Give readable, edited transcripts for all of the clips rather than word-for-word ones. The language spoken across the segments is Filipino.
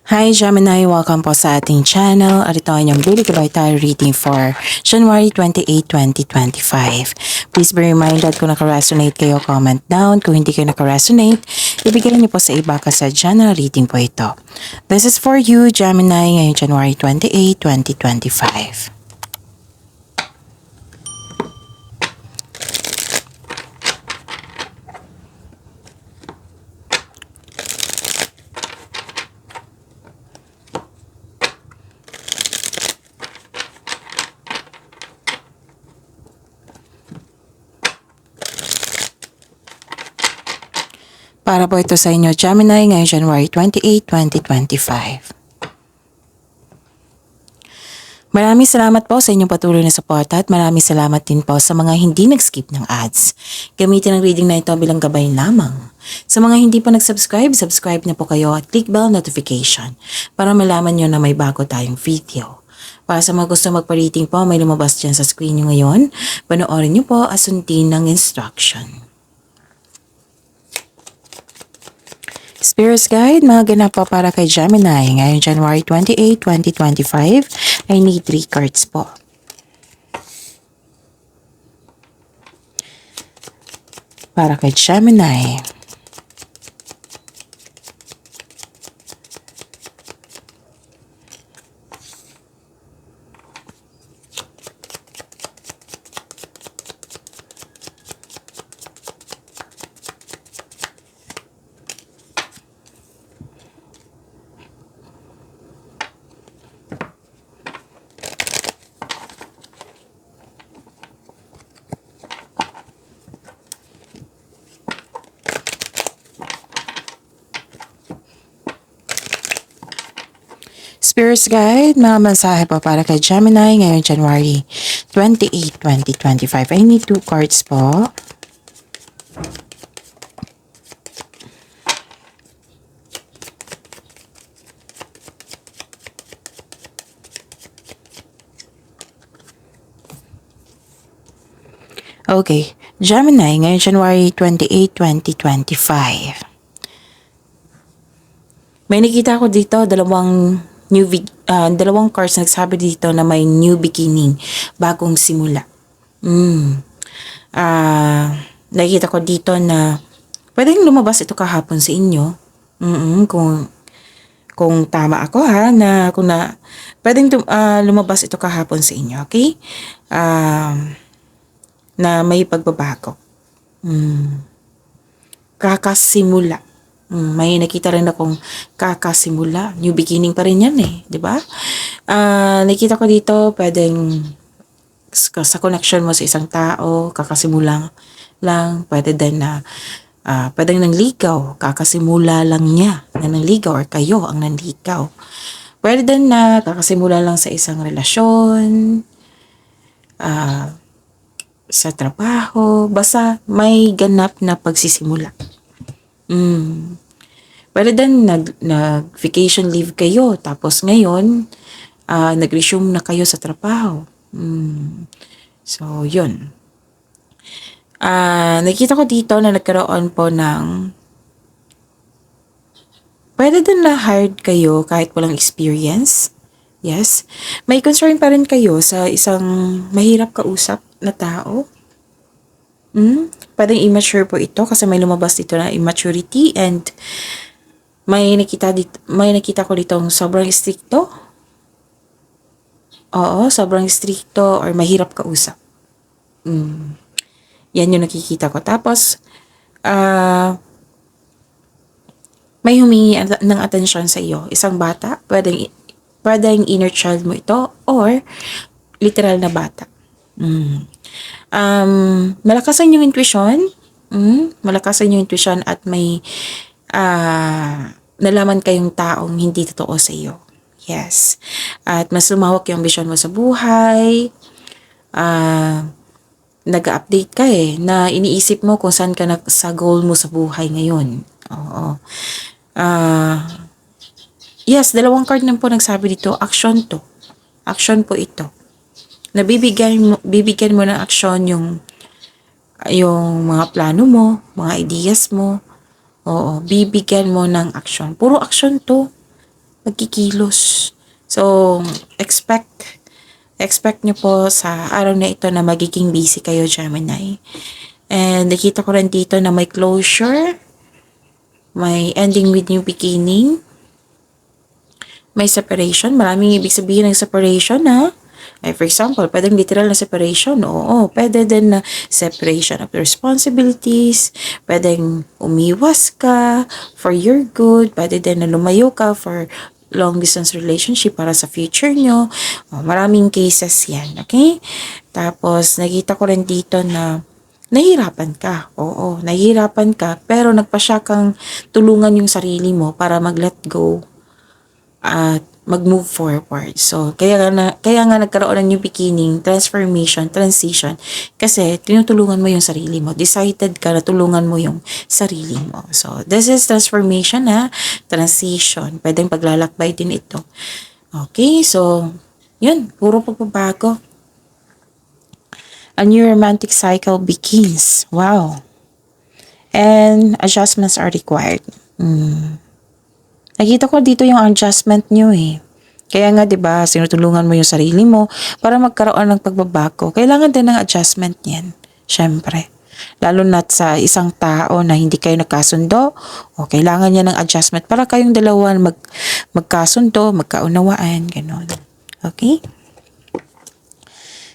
Hi Gemini! Welcome po sa ating channel at ito ang inyong daily gabay tayo reading for January 28, 2025. Please be reminded kung naka-resonate kayo, comment down. Kung hindi kayo naka-resonate, ibigay niyo po sa iba kasi sa general reading po ito. This is for you Gemini ngayong January 28, 2025. Para po ito sa inyo, Gemini, ngayong January 28, 2025. Maraming salamat po sa inyong patuloy na suporta at maraming salamat din po sa mga hindi nag-skip ng ads. Gamitin ang reading na ito bilang gabay lamang. Sa mga hindi pa nag-subscribe, subscribe na po kayo at click bell notification para malaman nyo na may bago tayong video. Para sa mga gusto magpa-reading po, may lumabas dyan sa screen nyo ngayon. Panoorin nyo po at sundin ng instruction. Spirit's Guide, mga ganap po para kay Gemini ngayong January 28, 2025. I need 3 cards po. Para kay Gemini. Spirit's Guide, mga mensahe po para kay Gemini ngayong January 28, 2025. I need 2 cards po. Okay, Gemini ngayong January 28, 2025. May nakita ko dito dalawang cards nagsabi dito na may new beginning, bagong simula. Nakita ko dito na pwedeng lumabas ito kahapon sa inyo. Kung tama ako na pwedeng lumabas ito kahapon sa inyo, okay? Na may pagbabago. Kakasimula. May nakita rin akong kakasimula. New beginning pa rin yan di ba? Nakita ko dito, pwedeng sa connection mo sa isang tao, kakasimula lang. Pwede din na, pwedeng nangligaw, kakasimula lang niya na nangligaw or kayo ang nanligaw. Pwede din na kakasimula lang sa isang relasyon, sa trabaho, basta may ganap na pagsisimula. Pwede din nag-vacation leave kayo, tapos ngayon, nag-resume na kayo sa trabaho. So, yun. Nakita ko dito na nagkaroon po ng pwede din na hired kayo kahit walang experience. Yes. May concern pa rin kayo sa isang mahirap kausap na tao. Pwedeng immature po ito kasi may lumabas dito na immaturity and may nakita ko ditong sobrang stricto. Oo, sobrang stricto or mahirap kausap. Yan yung nakikita ko. Tapos, may humingi ng atensyon sa iyo. Isang bata, pwedeng inner child mo ito or literal na bata. Malakasan yung intuition. Malakasan yung intuition at may nalaman kayong taong hindi totoo sa iyo. Yes. At mas lumawak yung vision mo sa buhay. Nag-update ka na iniisip mo kung saan ka sa goal mo sa buhay ngayon. Oo. Yes, 2 card na po nagsabi dito, action to. Action po ito. Bibigyan mo ng aksyon yung mga plano mo, mga ideas mo. Oo, bibigyan mo ng action. Puro action to. magkikilos. So, expect nyo po sa araw na ito na magiging busy kayo, Gemini. And nakita ko rin dito na may closure, may ending with new beginning, may separation. Maraming ibig sabihin ng separation, ha? Ay, for example, pwedeng literal na separation. Oo, pwede din na separation of responsibilities. Pwedeng umiwas ka for your good. Pwede din na lumayo ka for long distance relationship para sa future nyo. Maraming cases yan, okay? Tapos, nakita ko rin dito na nahihirapan ka. Oo, nahihirapan ka, pero nagpasya kang tulungan yung sarili mo para mag-let go at mag-move forward. So, kaya nga nagkaroon ng new beginning, transformation, transition, kasi tinutulungan mo yung sarili mo. Decided ka na tulungan mo yung sarili mo. So, this is transformation, ha? Transition. Pwedeng paglalakbay din ito. Okay, so, yun. Puro pagbabago. A new romantic cycle begins. Wow. And adjustments are required. Nakita ko dito yung adjustment nyo eh. Kaya nga 'di ba, sinutulungan mo yung sarili mo para magkaroon ng pagbabago. Kailangan din ng adjustment 'yan. Syempre. Lalo na sa isang tao na hindi kayo nagkasundo, o kailangan niya ng adjustment para kayong dalawa magkasundo, magkaunawaan, gano'n. Okay?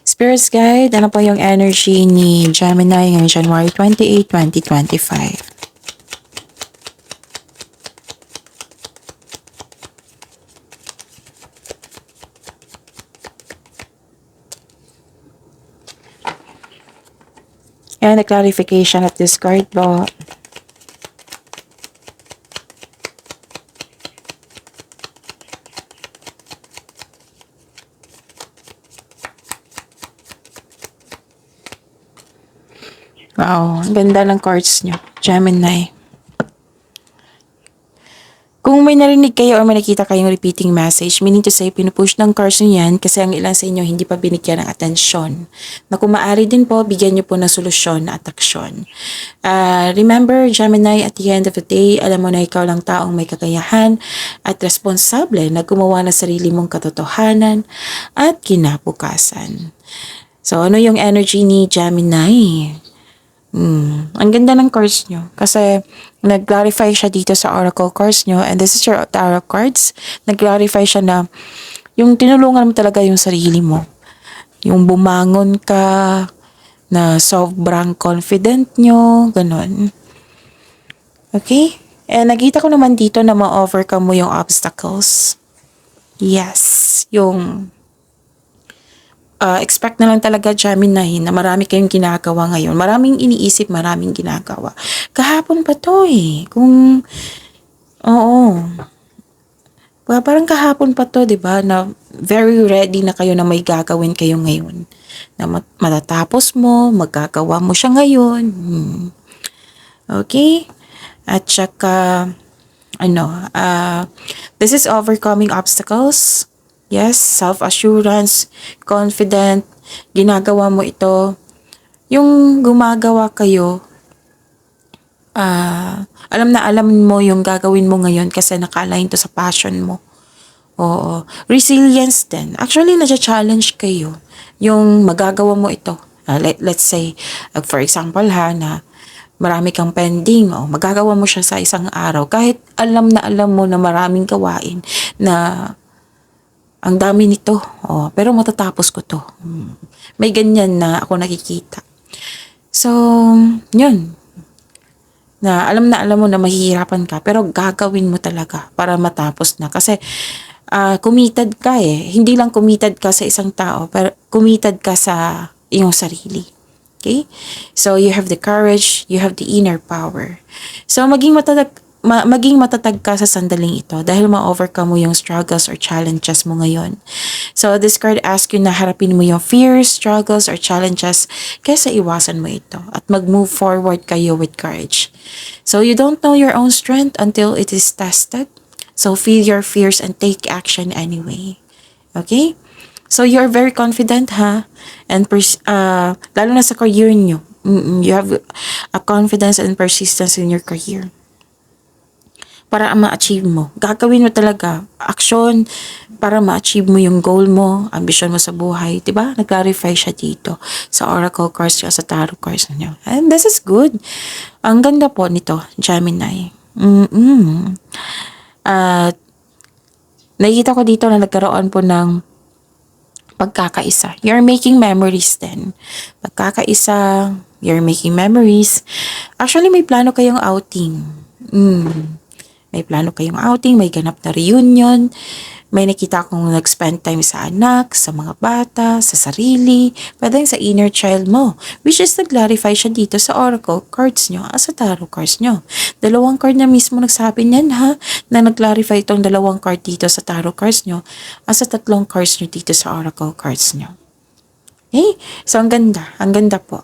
Spirits Guide, ano po yung energy ni Gemini ngayong January 28, 2025? And a clarification of this card po. Wow, ang ganda ng cards nyo, Gemini. Kung may narinig kayo o may nakita kayong repeating message, meaning to say, pinupush ng cards nyo yan kasi ang ilan sa inyo hindi pa binigyan ng atensyon. Na kung maaari din po, bigyan nyo po ng solusyon at aksyon. Remember, Gemini, at the end of the day, alam mo na ikaw lang taong may kakayahan at responsable na gumawa ng sarili mong katotohanan at kinabukasan. So, ano yung energy ni Gemini? Ang ganda ng cards nyo. Kasi nag-clarify siya dito sa oracle cards nyo. And this is your tarot cards. Nag-clarify siya na yung tinulungan mo talaga yung sarili mo. Yung bumangon ka, na sobrang confident nyo, ganun. Okay? And nakita ko naman dito na ma-overcome mo yung obstacles. Yes. Yung expect na lang talaga, Gemini, na marami kayong ginagawa ngayon. Maraming iniisip, maraming ginagawa. Kahapon pa to eh. Oo. Parang kahapon pa to, di ba? Na very ready na kayo na may gagawin kayo ngayon. Na matatapos mo, magagawa mo siya ngayon. Okay? At saka, this is overcoming obstacles. Yes, self-assurance, confident, ginagawa mo ito. Yung gumagawa kayo, alam na alam mo yung gagawin mo ngayon kasi naka-align to sa passion mo. Oo. Resilience din. Actually, na-challenge kayo yung magagawa mo ito. Let's say, for example na marami kang pending, magagawa mo siya sa isang araw. Kahit alam na alam mo na maraming gawain na ang dami nito. Pero matatapos ko to. May ganyan na ako nakikita. So, yun. Na alam mo na mahihirapan ka, pero gagawin mo talaga para matapos na. Kasi, committed ka eh. Hindi lang committed ka sa isang tao, pero committed ka sa iyong sarili. Okay? So, you have the courage, you have the inner power. So, maging matatag ka sa sandaling ito dahil ma-overcome mo yung struggles or challenges mo ngayon. So, this card asks you na harapin mo yung fears, struggles, or challenges kaysa iwasan mo ito at mag-move forward kayo with courage. So, you don't know your own strength until it is tested. So, feel your fears and take action anyway. Okay? So, you're very confident, ha? And lalo na sa career nyo. You have a confidence and persistence in your career. para ma-achieve mo. Gagawin mo talaga action para ma-achieve mo yung goal mo, ambisyon mo sa buhay. Diba? Nag-clarify siya dito sa oracle cards niya, sa tarot cards niya. And this is good. Ang ganda po nito, Gemini. At nakikita ko dito na nagkaroon po ng pagkakaisa. You're making memories then. Pagkakaisa, you're making memories. Actually, may plano kayong outing. May plano kayong outing, may ganap na reunion. May nakita akong nag-spend time sa anak, sa mga bata, sa sarili, pwedeng sa inner child mo. Which is nag-clarify siya dito sa oracle cards nyo, sa tarot cards nyo. Dalawang card na mismo nagsabi niyan ha, na nag-clarify itong dalawang card dito sa tarot cards nyo, sa tatlong cards nyo dito sa oracle cards nyo. Okay? So, ang ganda po.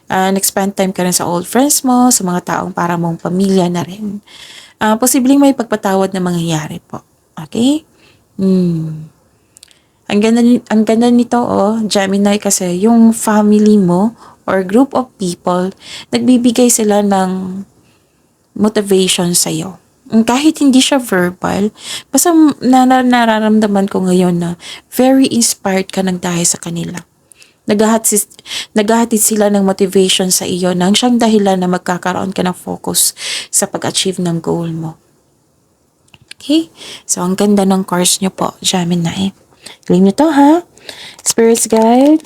Nag-spend time ka rin sa old friends mo, sa mga taong para mong pamilya na rin. Posibleng may pagpatawad na mangyayari po. Okay? Ang ganda nito, Gemini, kasi yung family mo or group of people, nagbibigay sila ng motivation sa'yo. Kahit hindi siya verbal, basta nararamdaman ko ngayon na very inspired ka ng dahil sa kanila. Naghahatid sila ng motivation sa iyo nang siyang dahilan na magkakaroon ka ng focus sa pag-achieve ng goal mo. Okay? So, ang ganda ng cards nyo po, Gemini. Galing nyo to, ha? Spirits Guide,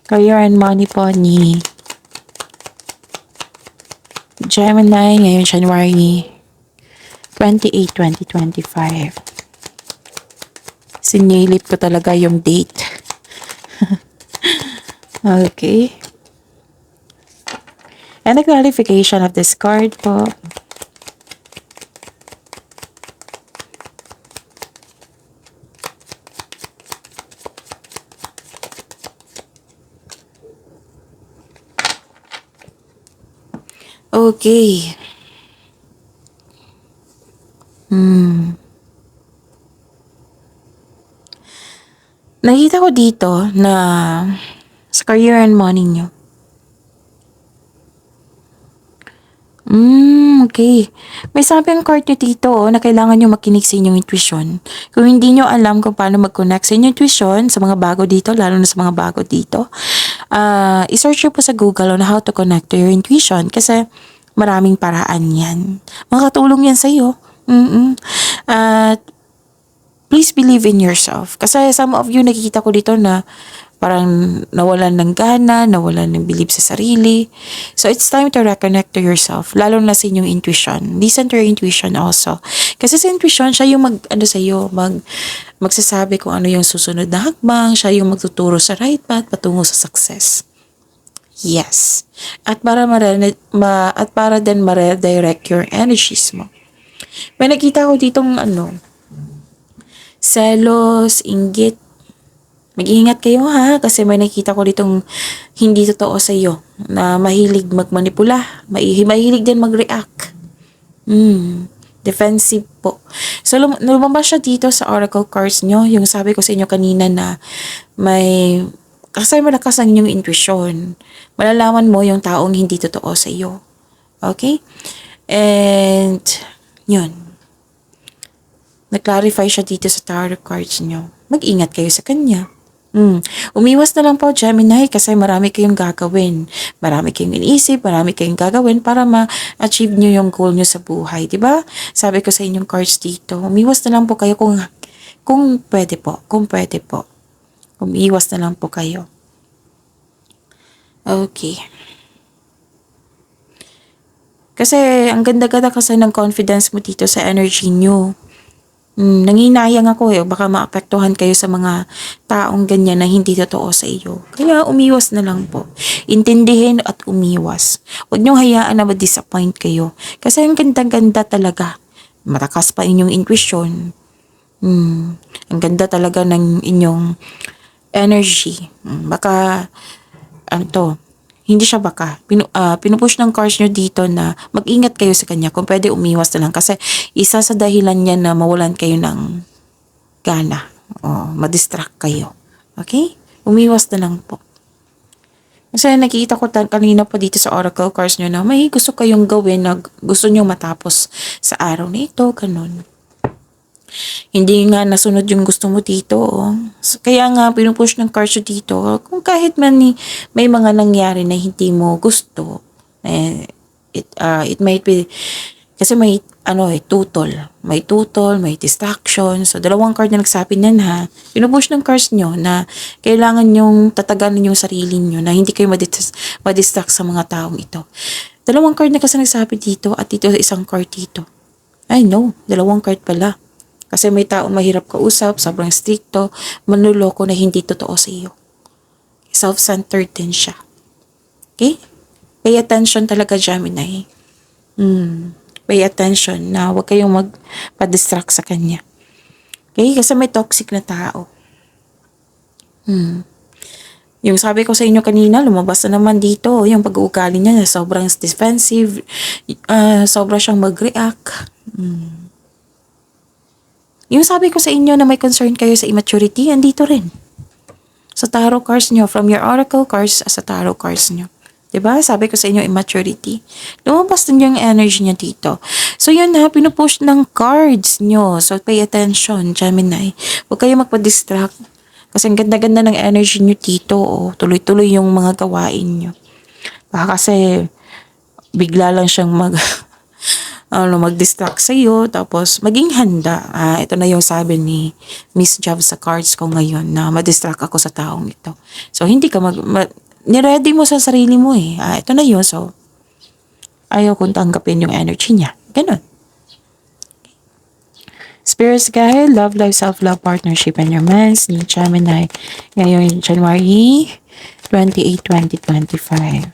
Career and Money po ni Gemini ngayon January 28, 2025. Sinilip ko talaga yung date. Okay. And a clarification of this card po. Okay. Nakita ko dito na sa career and money nyo. Okay. May sabi ang card nyo dito na kailangan nyo makinig sa inyong intuition. Kung hindi nyo alam kung paano mag-connect sa inyong intuition, sa mga bago dito, lalo na sa mga bago dito, i-search nyo po sa Google on how to connect to your intuition kasi maraming paraan yan. Makatulong yan sa'yo. At please believe in yourself. Kasi some of you, nakikita ko dito na parang nawalan ng gana, nawalan ng belief sa sarili. So, it's time to reconnect to yourself, lalo na sa inyong intuition. Listen to your intuition also. Kasi sa intuition, siya yung magsasabi kung ano yung susunod na hakbang, siya yung magtuturo sa right path patungo sa success. Yes. At para din ma-redirect your energies mo. May nakita ko ditong selos, inggit. Mag-iingat kayo ha, kasi may nakita ko ditong hindi totoo sa iyo, na mahilig magmanipula, mahilig din mag-react. Defensive po. So, lumabas siya dito sa oracle cards nyo, yung sabi ko sa inyo kanina na kasi malakas ang inyong intuition. Malalaman mo yung taong hindi totoo sa iyo. Okay? And, yun. Nag-clarify siya dito sa tarot cards nyo. Mag-ingat kayo sa kanya. Umiwas na lang po, Gemini, kasi marami kayong gagawin. Marami kayong iniisip, marami kayong gagawin para ma-achieve nyo yung goal nyo sa buhay. Diba? Sabi ko sa inyong cards dito, umiwas na lang po kayo kung pwede po. Kung pwede po. Umiwas na lang po kayo. Okay. Kasi ang ganda-ganda kasi ng confidence mo dito sa energy nyo. Nanginayang ako baka maapektuhan kayo sa mga taong ganyan na hindi totoo sa iyo. Kaya umiwas na lang po. Intindihin at umiwas. Huwag niyong hayaan na ma-disappoint kayo. Kasi ang ganda-ganda talaga. Matakas pa inyong intuition. Ang ganda talaga ng inyong energy. Baka, hindi siya baka. Pinupush ng cards nyo dito na mag-ingat kayo sa kanya. Kung pwede, umiwas na lang. Kasi isa sa dahilan niya na mawalan kayo ng gana. O madistract kayo. Okay? Umiwas na lang po. Kasi nakikita ko kanina pa dito sa oracle cards nyo na may gusto kayong gawin na gusto nyo matapos sa araw na ito, ganun. Hindi nga nasunod yung gusto mo dito. Oh. So, kaya nga pinupush ng cards nyo dito, kung kahit man may mga nangyari na hindi mo gusto, it might be, kasi may tutol. May tutol, may distraction. So, dalawang card na nagsabi niyan ha. Pinupush ng cards nyo na kailangan yung tatagalan yung sarili nyo na hindi kayo madistract sa mga taong ito. Dalawang card na kasi nagsabi dito at dito isang card dito. I know, dalawang card pala. Kasi may taong mahirap kausap, sobrang stricto, manluloko na hindi totoo sa iyo. Self-centered din siya. Okay? Pay attention talaga, Gemini. Pay attention na huwag kayong magpa-distract sa kanya. Okay? Kasi may toxic na tao. Yung sabi ko sa inyo kanina, lumabas na naman dito, yung pag-uugali niya na sobrang defensive, sobra siyang mag-react. Yung sabi ko sa inyo na may concern kayo sa immaturity, andito rin. Sa tarot cards nyo, from your oracle cards sa tarot cards nyo. Diba? Sabi ko sa inyo, immaturity. Lumabas din yung energy niya dito. So yun na, pinupush ng cards nyo. So pay attention, Gemini. Huwag kayo magpa-distract. Kasi ang ganda-ganda ng energy nyo dito. Oh. Tuloy-tuloy yung mga gawain nyo. Baka kasi bigla lang siyang mag-distract sa iyo, tapos maging handa. Ito na yung sabi ni Miss Jav sa cards ko ngayon na ma-distract ako sa taong ito. So hindi ka niready mo sa sarili mo eh. Ito na yun. So, ayaw kong tanggapin yung energy niya. Ganun. Spirits guide, love life, self-love, partnership, and romance ni Gemini. Ngayon, January 28, 2025.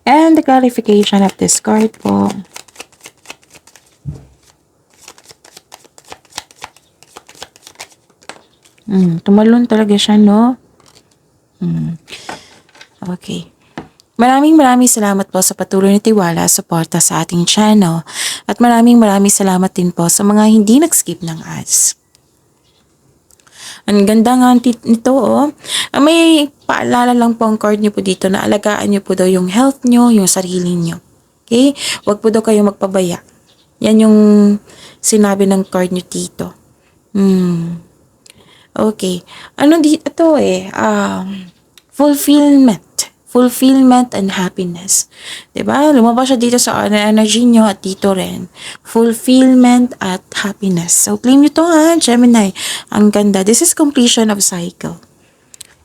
And the clarification of this card po. Tumalon talaga siya, no? Okay. Maraming salamat po sa patuloy na tiwala at suporta sa ating channel. At maraming salamat din po sa mga hindi nag-skip ng ads. Ang ganda nga nito, oh. May paalala lang po ang card niyo po dito na alagaan niyo po daw yung health niyo, yung sarili niyo. Okay? Huwag po daw kayong magpabaya. Yan yung sinabi ng card niyo dito. Okay. Ito fulfillment and happiness. Diba? Lumabas siya dito sa energy nyo at dito rin. Fulfillment at happiness. So, claim nyo to ha, Gemini. Ang ganda. This is completion of cycle.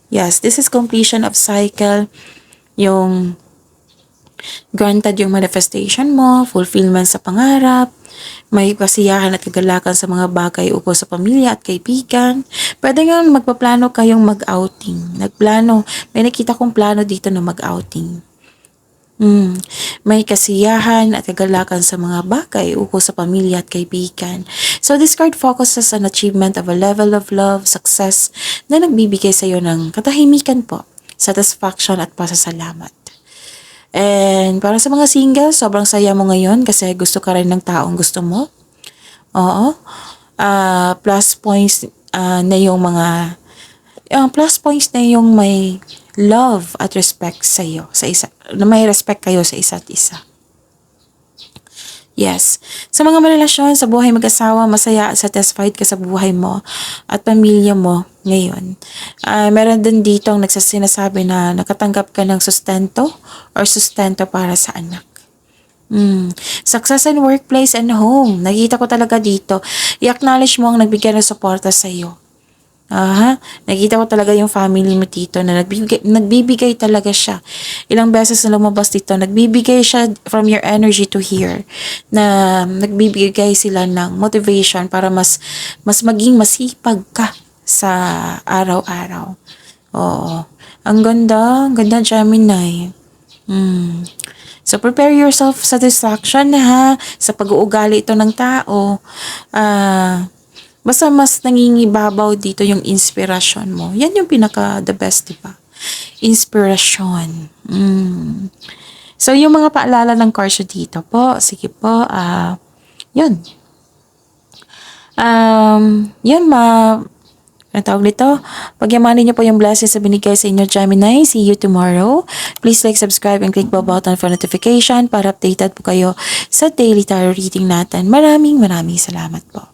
Yes, this is completion of cycle. Yung granted yung manifestation mo, fulfillment sa pangarap, may kasiyahan at kagalakan sa mga bagay ukol sa pamilya at kaibigan. Pwede nga magpaplano kayong mag-outing. May nakita kong plano dito na mag-outing. May kasiyahan at kagalakan sa mga bagay ukol sa pamilya at kaibigan. So this card focuses on achievement of a level of love, success na nagbibigay sa iyo ng katahimikan po, satisfaction at pasasalamat. And para sa mga single, sobrang saya mo ngayon kasi gusto ka rin ng taong gusto mo. Oo. Plus points na yung mga plus points na yung may love at respect sa iyo, na may respect kayo sa isa't isa. Yes. Sa mga relasyon, sa buhay mag-asawa, masaya at satisfied ka sa buhay mo at pamilya mo ngayon. Meron din dito ang nagsasinasabi na nakatanggap ka ng sustento para sa anak. Success in workplace and home. Nakita ko talaga dito. I-acknowledge mo ang nagbigay ng suporta sa iyo. Nakita ko talaga yung family mo dito na nagbibigay talaga siya. Ilang beses na lumabas dito, nagbibigay siya from your energy to here. Na nagbibigay sila ng motivation para mas maging masipag ka sa araw-araw. Oo. Ang ganda Gemini. So prepare yourself sa distraction ha, sa pag-uugali ito ng tao. Basta mas nangingibabaw dito yung inspiration mo. Yan yung pinaka the best, diba? Inspiration. So, yung mga paalala ng cards dito po, sige po, yun. Yun, ang tawag nito, pagyamanin niyo po yung blessings na binigay sa inyo, Gemini. See you tomorrow. Please like, subscribe, and click the button for notification para updated po kayo sa daily tarot reading natin. Maraming salamat po.